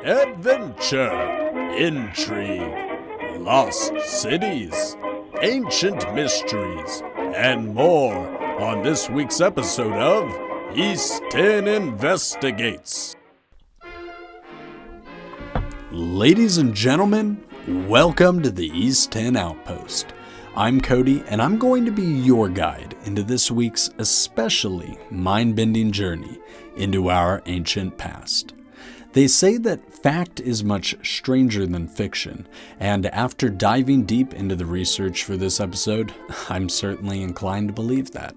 adventure, intrigue, lost cities, ancient mysteries, and more on this week's episode of East10 Investigates. Ladies and gentlemen, welcome to the East10 Outpost. I'm Cody, and I'm going to be your guide into this week's especially mind-bending journey into our ancient past. They say that fact is much stranger than fiction, and after diving deep into the research for this episode, I'm certainly inclined to believe that.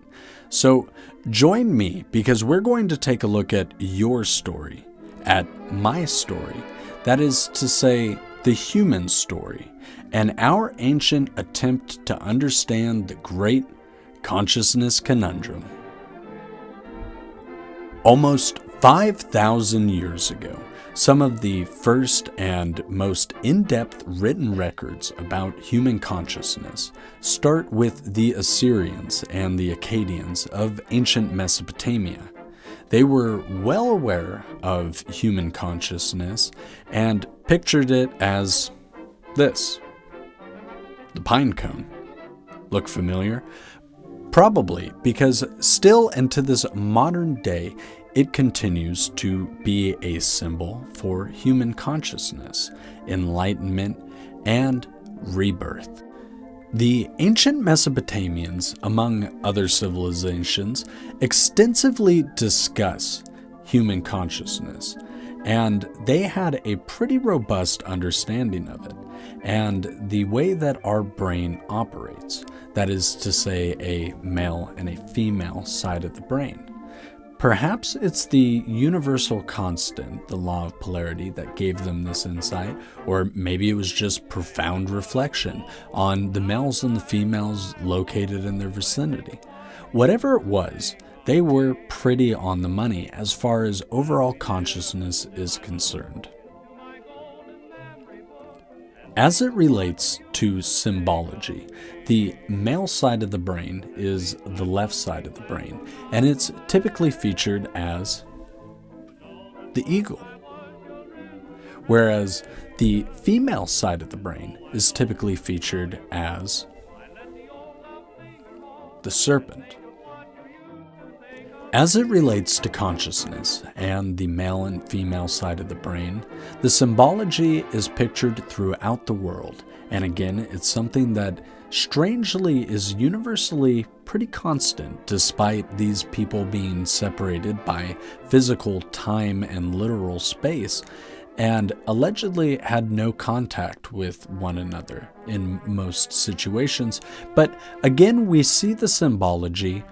So join me because we're going to take a look at your story, at my story, that is to say, the human story, and our ancient attempt to understand the great Consciousness Conundrum. Almost 5,000 years ago, some of the first and most in-depth written records about human consciousness start with the Assyrians and the Akkadians of ancient Mesopotamia. They were well aware of human consciousness and pictured it as this: the pine cone. Look familiar? Probably, because still and to this modern day, it continues to be a symbol for human consciousness, enlightenment, and rebirth. The ancient Mesopotamians, among other civilizations, extensively discuss human consciousness, and they had a pretty robust understanding of it and the way that our brain operates, that is to say, a male and a female side of the brain. Perhaps it's the universal constant, the law of polarity, that gave them this insight, or maybe it was just profound reflection on the males and the females located in their vicinity. Whatever it was, they were pretty on the money as far as overall consciousness is concerned. As it relates to symbology, the male side of the brain is the left side of the brain, and it's typically featured as the eagle, whereas the female side of the brain is typically featured as the serpent. As it relates to consciousness and the male and female side of the brain, the symbology is pictured throughout the world, and again, it's something that strangely is universally pretty constant despite these people being separated by physical time and literal space, and allegedly had no contact with one another in most situations. But again, we see the symbology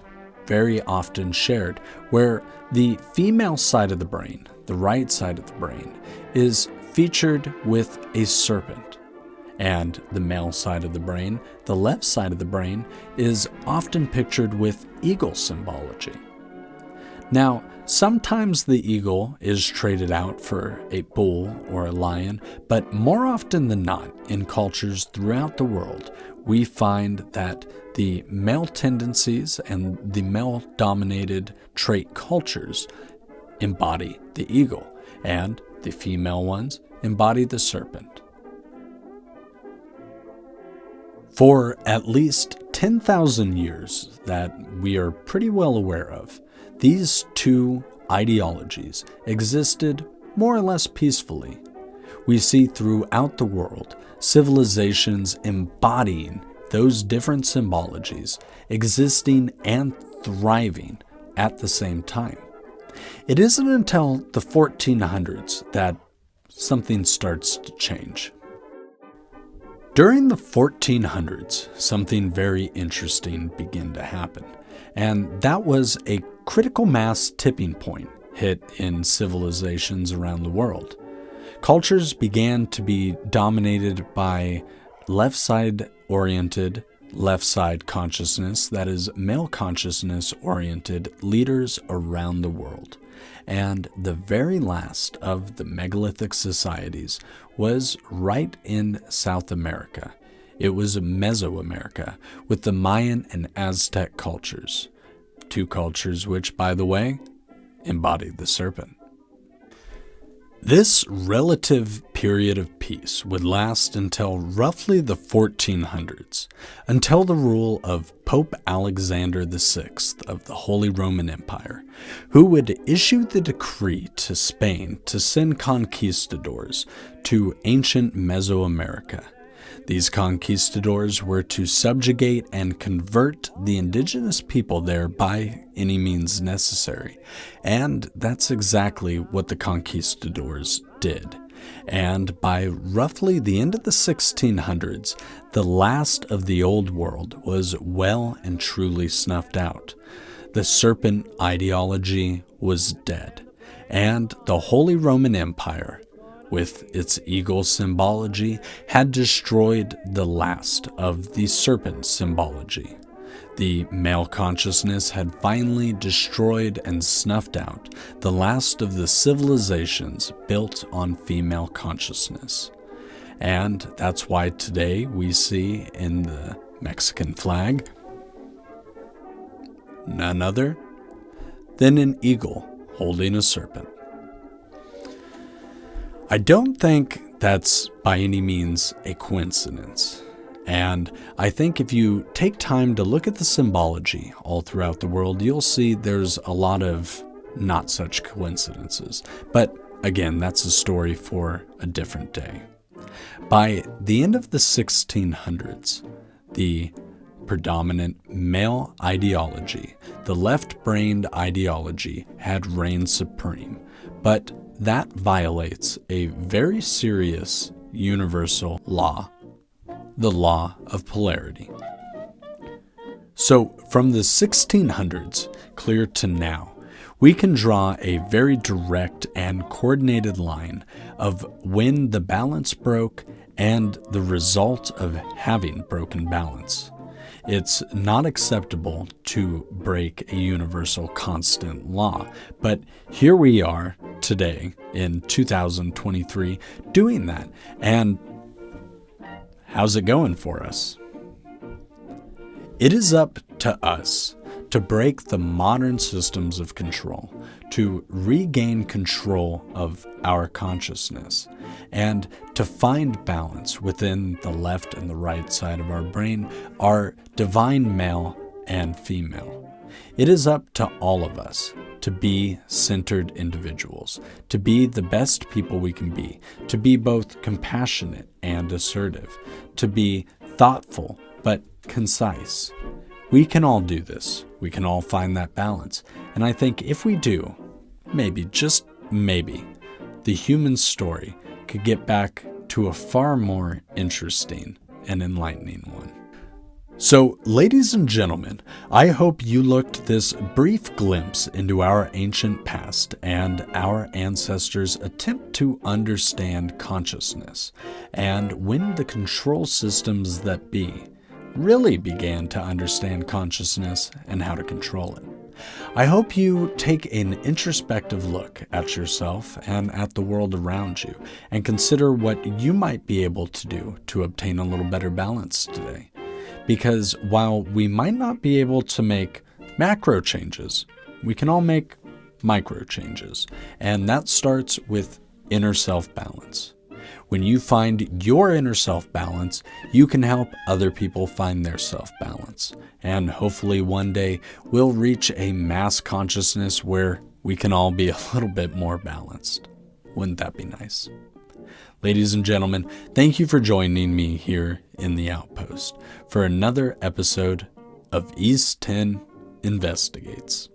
very often shared, where the female side of the brain, the right side of the brain, is featured with a serpent, and the male side of the brain, the left side of the brain, is often pictured with eagle symbology. Now, sometimes the eagle is traded out for a bull or a lion, but more often than not, in cultures throughout the world, we find that the male tendencies and the male-dominated trait cultures embody the eagle, and the female ones embody the serpent. For at least 10,000 years that we are pretty well aware of, these two ideologies existed more or less peacefully. We see throughout the world civilizations embodying those different symbologies, existing and thriving at the same time. It isn't until the 1400s that something starts to change. During the 1400s, something very interesting began to happen, and that was a critical mass tipping point hit in civilizations around the world. Cultures began to be dominated by left side consciousness, that is, male consciousness oriented leaders around the world. And the very last of the megalithic societies was right in South America. It was Mesoamerica, with the Mayan and Aztec cultures. Two cultures which, by the way, embodied the serpent. This relative period of peace would last until roughly the 1400s, until the rule of Pope Alexander VI of the Holy Roman Empire, who would issue the decree to Spain to send conquistadors to ancient Mesoamerica. These conquistadors were to subjugate and convert the indigenous people there by any means necessary. And that's exactly what the conquistadors did. And by roughly the end of the 1600s, the last of the old world was well and truly snuffed out. The serpent ideology was dead, and the Holy Roman Empire, with its eagle symbology, had destroyed the last of the serpent symbology. The male consciousness had finally destroyed and snuffed out the last of the civilizations built on female consciousness. And that's why today we see in the Mexican flag none other than an eagle holding a serpent. I don't think that's by any means a coincidence. And I think if you take time to look at the symbology all throughout the world, you'll see there's a lot of not such coincidences. But again, that's a story for a different day. By the end of the 1600s, the predominant male ideology, the left-brained ideology, had reigned supreme. But that violates a very serious universal law, the law of polarity. So from the 1600s clear to now, we can draw a very direct and coordinated line of when the balance broke and the result of having broken balance. It's not acceptable to break a universal constant law, but here we are today in 2023 doing that. And how's it going for us? It is up to us to break the modern systems of control, to regain control of our consciousness, and to find balance within the left and the right side of our brain, our divine male and female. It is up to all of us to be centered individuals, to be the best people we can be, to be both compassionate and assertive, to be thoughtful but concise. We can all do this. We can all find that balance. And I think if we do, maybe, just maybe, the human story could get back to a far more interesting and enlightening one. So, ladies and gentlemen, I hope you looked this brief glimpse into our ancient past and our ancestors' attempt to understand consciousness, and when the control systems that be really began to understand consciousness and how to control it. I hope you take an introspective look at yourself and at the world around you and consider what you might be able to do to obtain a little better balance today. Because while we might not be able to make macro changes, we can all make micro changes. And that starts with inner self-balance. When you find your inner self-balance, you can help other people find their self-balance. And hopefully one day we'll reach a mass consciousness where we can all be a little bit more balanced. Wouldn't that be nice? Ladies and gentlemen, thank you for joining me here in the Outpost for another episode of East 10 Investigates.